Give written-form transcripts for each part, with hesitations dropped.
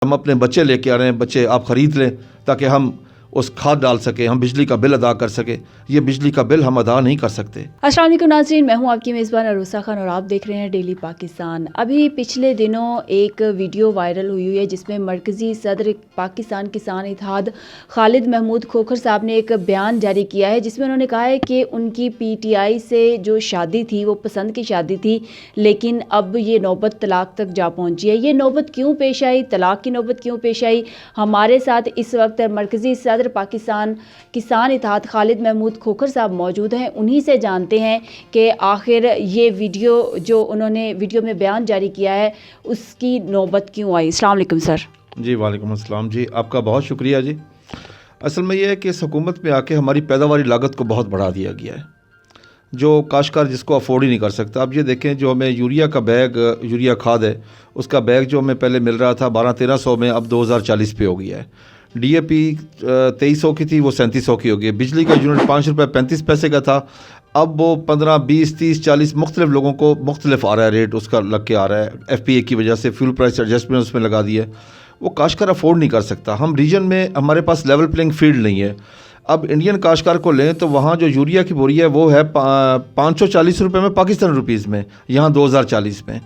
ہم اپنے بچے لے کے آ رہے ہیں، بچے آپ خرید لیں تاکہ ہم اس کھاد ڈال سکیں، ہم بجلی کا بل ادا کر سکیں. یہ بجلی کا بل ہم ادا نہیں کر سکتے. السلام علیکم ناظرین، میں ہوں آپ کی میزبان عروسہ خان اور آپ دیکھ رہے ہیں ڈیلی پاکستان. ابھی پچھلے دنوں ایک ویڈیو وائرل ہوئی ہے جس میں مرکزی صدر پاکستان کسان اتحاد خالد محمود کھوکھر صاحب نے ایک بیان جاری کیا ہے جس میں انہوں نے کہا ہے کہ ان کی پی ٹی آئی سے جو شادی تھی وہ پسند کی شادی تھی، لیکن اب یہ نوبت طلاق تک جا پہنچی ہے. یہ نوبت کیوں پیش آئی، طلاق کی نوبت کیوں پیش آئی؟ ہمارے ساتھ اس وقت مرکزی صدر پاکستان کسان اتحاد خالد محمود کھوکھر صاحب موجود ہیں. انہی سے جانتے ہیں کہ آخر یہ ویڈیو جو انہوں نے ویڈیو میں بیان جاری کیا ہے اس کی نوبت کیوں آئی. السلام علیکم سر. جی وعلیکم السلام. جی آپ کا بہت شکریہ. جی اصل میں یہ ہے کہ اس حکومت میں آ کے ہماری پیداواری لاگت کو بہت بڑھا دیا گیا ہے، جو کاشتکار جس کو افورڈ ہی نہیں کر سکتا. اب یہ دیکھیں، جو ہمیں یوریا کا بیگ، یوریا کھاد ہے، اس کا بیگ جو ہمیں پہلے مل رہا تھا 1200-1300 میں، اب 2040 پہ ہو گیا ہے. ڈی اے پی 2300 کی تھی، وہ 3700 کی ہو گئی. بجلی کا یونٹ 5 روپے 35 پیسے کا تھا، اب وہ 15, 20, 30, 40 مختلف لوگوں کو مختلف آ رہا ہے ریٹ، اس کا لگ کے آ رہا ہے. ایف پی اے کی وجہ سے فیول پرائس ایڈجسٹمنٹ اس میں لگا دی ہے. وہ کاشتکار افورڈ نہیں کر سکتا. ہم ریجن میں ہمارے پاس لیول پلینگ فیلڈ نہیں ہے. اب انڈین کاشتکار کو لیں تو وہاں جو یوریا کی بوری ہے وہ ہے 540 روپے میں، پاکستان روپیز میں، یہاں 2040 میں.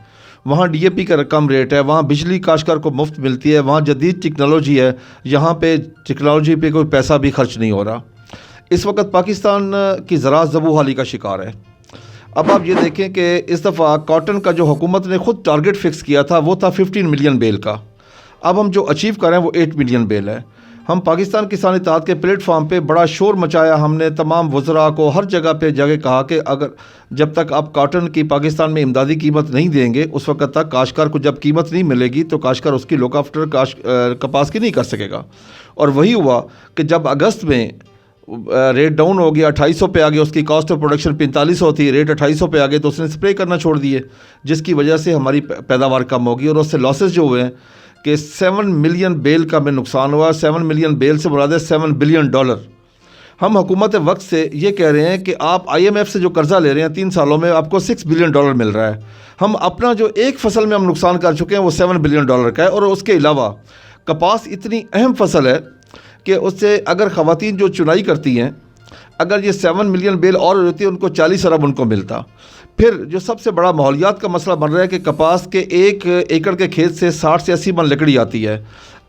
وہاں ڈی اے پی کا کم ریٹ ہے، وہاں بجلی کاشتکار کو مفت ملتی ہے، وہاں جدید ٹیکنالوجی ہے، یہاں پہ ٹیکنالوجی پہ کوئی پیسہ بھی خرچ نہیں ہو رہا. اس وقت پاکستان کی زراعت زبوں حالی کا شکار ہے. اب آپ یہ دیکھیں کہ اس دفعہ کاٹن کا جو حکومت نے خود ٹارگٹ فکس کیا تھا وہ تھا 15 ملین بیل کا. اب ہم جو اچیو کر رہے ہیں وہ 8 ملین بیل ہے. ہم پاکستان کسان اتحاد کے پلیٹ فارم پہ بڑا شور مچایا، ہم نے تمام وزراء کو ہر جگہ پہ کہا کہ اگر جب تک آپ کاٹن کی پاکستان میں امدادی قیمت نہیں دیں گے، اس وقت تک کاشتکار کو جب قیمت نہیں ملے گی تو کاشتکار اس کی لوک آفٹر کپاس کی نہیں کر سکے گا. اور وہی ہوا کہ جب اگست میں ریٹ ڈاؤن ہو گیا، 2800 پہ آ گیا، اس کی کاسٹ آف پروڈکشن 4500 تھی، ریٹ 2800 پہ آ گئے تو اس نے سپرے کرنا چھوڑ دیے، جس کی وجہ سے ہماری پیداوار کم ہوگی. اور اس سے لاسز جو ہوئے ہیں کہ 7 ملین بیل کا میں نقصان ہوا. 7 ملین بیل سے مراد ہے $7 بلین. ہم حکومت وقت سے یہ کہہ رہے ہیں کہ آپ آئی ایم ایف سے جو قرضہ لے رہے ہیں 3 سالوں میں آپ کو $6 بلین مل رہا ہے. ہم اپنا جو ایک فصل میں ہم نقصان کر چکے ہیں وہ $7 بلین کا ہے. اور اس کے علاوہ کپاس اتنی اہم فصل ہے کہ اس سے اگر خواتین جو چنائی کرتی ہیں، اگر یہ 7 ملین بیل اور ہوتی ہے ان کو 40 ارب ان کو ملتا. پھر جو سب سے بڑا ماحولیات کا مسئلہ بن رہا ہے کہ کپاس کے 1 ایکڑ کے کھیت سے 60 سے 80 من لکڑی آتی ہے.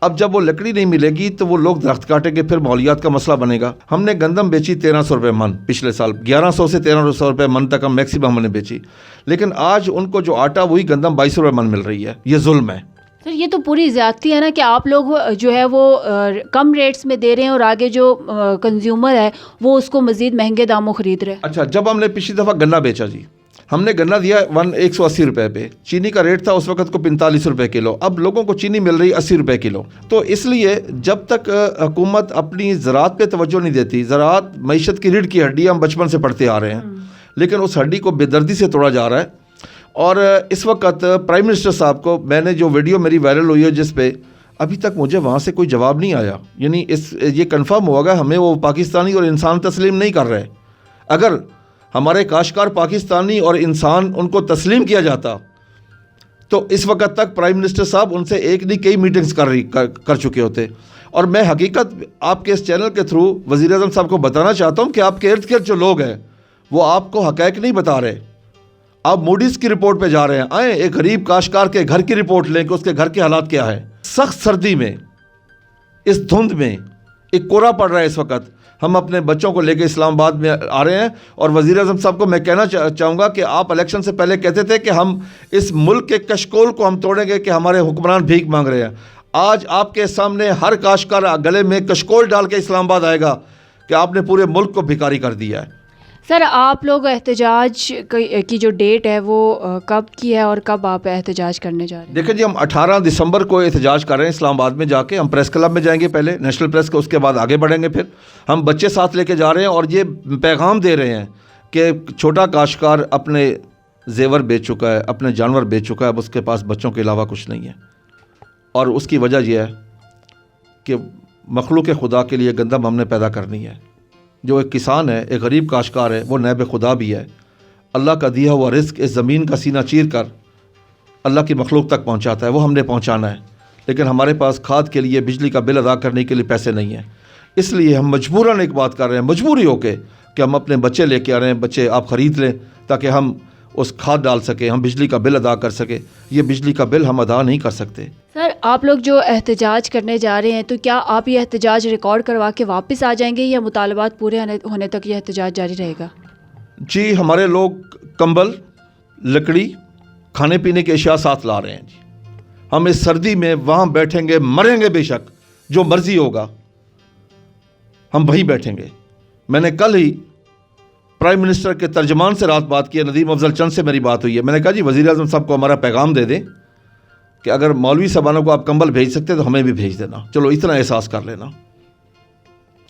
اب جب وہ لکڑی نہیں ملے گی تو وہ لوگ درخت کاٹیں گے، پھر ماحولیات کا مسئلہ بنے گا. ہم نے گندم بیچی 1300 روپے من پچھلے سال، 1100 سے 1300 روپے من تک ہم میکسیمم ہم نے بیچی، لیکن آج ان کو جو آٹا وہی گندم 2200 روپے من مل رہی ہے. یہ ظلم ہے. سر یہ تو پوری زیادتی ہے نا کہ آپ لوگ جو ہے وہ کم ریٹس میں دے رہے ہیں اور آگے جو کنزیومر ہے وہ اس کو مزید مہنگے داموں خرید رہے ہیں. اچھا، جب ہم نے پچھلی دفعہ گنا بیچا جی، ہم نے گنا دیا 180 روپے پہ، چینی کا ریٹ تھا اس وقت کو 45 روپے کلو، اب لوگوں کو چینی مل رہی 80 روپے کلو. تو اس لیے جب تک حکومت اپنی زراعت پہ توجہ نہیں دیتی، زراعت معیشت کی ریڑھ کی ہڈی، ہم بچپن سے پڑھتے آ رہے ہیں، لیکن اس ہڈی کو بے دردی سے توڑا جا رہا ہے. اور اس وقت پرائم منسٹر صاحب کو میں نے جو ویڈیو میری وائرل ہوئی ہے جس پہ ابھی تک مجھے وہاں سے کوئی جواب نہیں آیا، یعنی یہ کنفرم ہوگا ہمیں وہ پاکستانی اور انسان تسلیم نہیں کر رہے. اگر ہمارے کاشتکار پاکستانی اور انسان ان کو تسلیم کیا جاتا تو اس وقت تک پرائم منسٹر صاحب ان سے ایک نہیں کئی میٹنگز کر چکے ہوتے. اور میں حقیقت آپ کے اس چینل کے تھرو وزیر اعظم صاحب کو بتانا چاہتا ہوں کہ آپ کے ارد گرد جو لوگ ہیں وہ آپ کو حقائق نہیں بتا رہے. آپ موڈیز کی رپورٹ پہ جا رہے ہیں. آئیں ایک غریب کاشتکار کے گھر کی رپورٹ لیں کہ اس کے گھر کے حالات کیا ہے. سخت سردی میں، اس دھند میں، ایک کورا پڑ رہا ہے اس وقت. ہم اپنے بچوں کو لے کے اسلام آباد میں آ رہے ہیں اور وزیر اعظم صاحب کو میں کہنا چاہوں گا کہ آپ الیکشن سے پہلے کہتے تھے کہ ہم اس ملک کے کشکول کو ہم توڑیں گے کہ ہمارے حکمران بھیک مانگ رہے ہیں. آج آپ کے سامنے ہر کاشتکار گلے میں کشکول ڈال کے اسلام آباد آئے گا کہ آپ نے پورے ملک کو بھکاری کر دیا ہے. سر آپ لوگ احتجاج کی جو ڈیٹ ہے وہ کب کی ہے اور کب آپ احتجاج کرنے جا رہے ہیں؟ دیکھیں جی، ہم 18 دسمبر کو احتجاج کر رہے ہیں اسلام آباد میں جا کے. ہم پریس کلب میں جائیں گے پہلے، نیشنل پریس کو، اس کے بعد آگے بڑھیں گے. پھر ہم بچے ساتھ لے کے جا رہے ہیں اور یہ پیغام دے رہے ہیں کہ چھوٹا کاشتکار اپنے زیور بیچ چکا ہے، اپنے جانور بیچ چکا ہے، اب اس کے پاس بچوں کے علاوہ کچھ نہیں ہے. اور اس کی وجہ یہ ہے کہ مخلوق خدا کے لیے گندم ہم نے پیدا کرنی ہے. جو ایک کسان ہے، ایک غریب کاشتکار ہے، وہ نائب خدا بھی ہے. اللہ کا دیا ہوا رزق اس زمین کا سینہ چیر کر اللہ کی مخلوق تک پہنچاتا ہے، وہ ہم نے پہنچانا ہے. لیکن ہمارے پاس کھاد کے لیے بجلی کا بل ادا کرنے کے لیے پیسے نہیں ہیں. اس لیے ہم مجبوراً ایک بات کر رہے ہیں, مجبوری ہو کے, کہ ہم اپنے بچے لے کے آ رہے ہیں, بچے آپ خرید لیں تاکہ ہم اس کھاد ڈال سکیں, ہم بجلی کا بل ادا کر سکیں. یہ بجلی کا بل ہم ادا نہیں کر سکتے. سر آپ لوگ جو احتجاج کرنے جا رہے ہیں تو کیا آپ یہ احتجاج ریکارڈ کروا کے واپس آ جائیں گے یا مطالبات پورے ہونے تک یہ احتجاج جاری رہے گا؟ جی ہمارے لوگ کمبل, لکڑی, کھانے پینے کے اشیاء ساتھ لا رہے ہیں. جی ہم اس سردی میں وہاں بیٹھیں گے, مریں گے بے شک, جو مرضی ہوگا ہم وہیں بیٹھیں گے. میں نے کل ہی پرائم منسٹر کے ترجمان سے رات بات کی ہے, ندیم افضل چند سے میری بات ہوئی ہے. میں نے کہا جی وزیر اعظم صاحب کو ہمارا پیغام دے دیں کہ اگر مولوی صاحبانوں کو آپ کمبل بھیج سکتے تو ہمیں بھی بھیج دینا, چلو اتنا احساس کر لینا.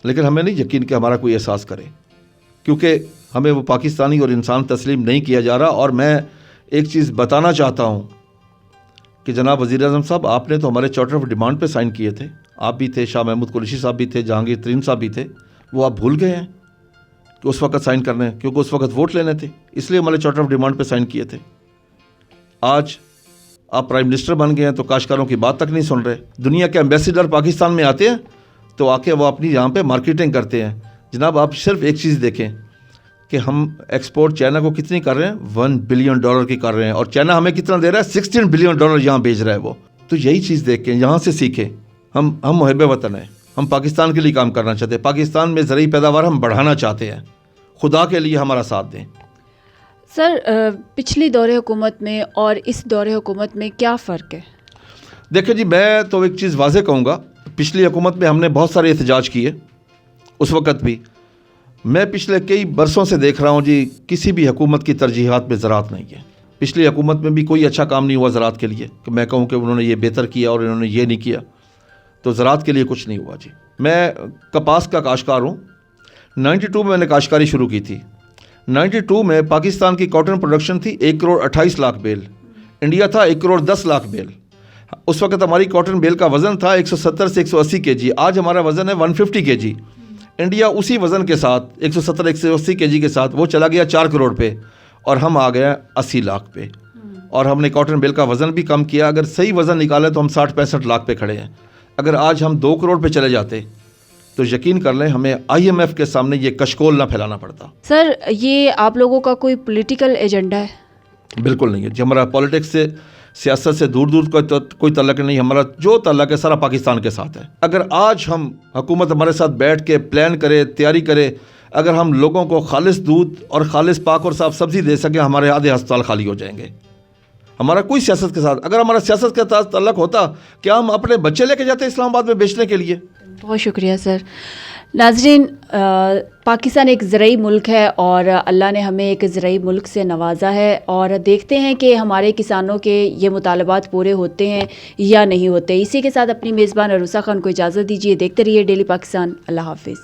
لیکن ہمیں نہیں یقین کہ ہمارا کوئی احساس کرے, کیونکہ ہمیں وہ پاکستانی اور انسان تسلیم نہیں کیا جا رہا. اور میں ایک چیز بتانا چاہتا ہوں کہ جناب وزیر اعظم صاحب, آپ نے تو ہمارے چارٹر آف ڈیمانڈ پہ سائن کیے تھے, آپ بھی تھے, شاہ محمود قریشی صاحب بھی تھے, جہانگیر ترین صاحب بھی تھے. وہ آپ بھول گئے ہیں کہ اس وقت سائن کرنے, کیونکہ اس وقت ووٹ لینے تھے, اس لیے ہمارے چارٹر آف ڈیمانڈ پہ سائن کیے تھے. آج آپ پرائم منسٹر بن گئے ہیں تو کاشتکاروں کی بات تک نہیں سن رہے. دنیا کے ایمبیسیڈر پاکستان میں آتے ہیں تو آ کے وہ اپنی یہاں پہ مارکیٹنگ کرتے ہیں. جناب آپ صرف ایک چیز دیکھیں کہ ہم ایکسپورٹ چائنا کو کتنی کر رہے ہیں, $1 بلین کی کر رہے ہیں, اور چائنا ہمیں کتنا دے رہا ہے, $16 بلین یہاں بھیج رہا ہے وہ. تو یہی چیز دیکھ کے یہاں سے سیکھیں. ہم محب وطن ہیں, ہم پاکستان کے لیے کام کرنا چاہتے ہیں, پاکستان میں زرعی پیداوار ہم بڑھانا چاہتے ہیں. خدا کے لیے ہمارا ساتھ دیں. سر پچھلی دور حکومت میں اور اس دور حکومت میں کیا فرق ہے؟ دیکھیں جی, میں تو ایک چیز واضح کہوں گا, پچھلی حکومت میں ہم نے بہت سارے احتجاج کیے, اس وقت بھی. میں پچھلے کئی برسوں سے دیکھ رہا ہوں جی, کسی بھی حکومت کی ترجیحات میں زراعت نہیں ہے. پچھلی حکومت میں بھی کوئی اچھا کام نہیں ہوا زراعت کے لیے کہ میں کہوں کہ انہوں نے یہ بہتر کیا اور انہوں نے یہ نہیں کیا. تو زراعت کے لیے کچھ نہیں ہوا جی. میں کپاس کا کاشتکار ہوں. 92 میں نے کاشتکاری شروع کی تھی. 92 میں پاکستان کی کاٹن پروڈکشن تھی 1,28,00,000 بیل, انڈیا تھا 1,10,00,000 بیل. اس وقت ہماری کاٹن بیل کا وزن تھا 170 سے 180 kg. آج ہمارا وزن ہے 150 kg. انڈیا اسی وزن کے ساتھ 170-180 kg کے ساتھ وہ چلا گیا 4 کروڑ پہ, اور ہم آ گئے 80 لاکھ پہ. اور ہم نے کاٹن بیل کا وزن بھی کم کیا. اگر صحیح وزن نکالے تو ہم 60-65 لاکھ پہ کھڑے ہیں. اگر آج ہم 2 کروڑ پہ چلے جاتے تو یقین کر لیں ہمیں IMF کے سامنے یہ کشکول نہ پھیلانا پڑتا. سر یہ آپ لوگوں کا کوئی پولیٹیکل ایجنڈا ہے؟ بالکل نہیں ہے جی. ہمارا پالیٹکس سے, سیاست سے دور کوئی تعلق نہیں. ہمارا جو تعلق ہے سارا پاکستان کے ساتھ ہے. اگر آج ہم حکومت ہمارے ساتھ بیٹھ کے پلان کرے, تیاری کرے, اگر ہم لوگوں کو خالص دودھ اور خالص پاک اور صاف سبزی دے سکیں, ہمارے آدھے ہسپتال خالی ہو جائیں گے. ہمارا کوئی سیاست کے ساتھ, اگر ہمارا سیاست کے ساتھ تعلق ہوتا, کیا ہم اپنے بچے لے کے جاتے اسلام آباد میں بیچنے کے لیے؟ بہت شکریہ سر. ناظرین, پاکستان ایک زرعی ملک ہے اور اللہ نے ہمیں ایک زرعی ملک سے نوازا ہے, اور دیکھتے ہیں کہ ہمارے کسانوں کے یہ مطالبات پورے ہوتے ہیں یا نہیں ہوتے. اسی کے ساتھ اپنی میزبان عروسہ خان کو اجازت دیجیے. دیکھتے رہیے ڈیلی پاکستان. اللہ حافظ.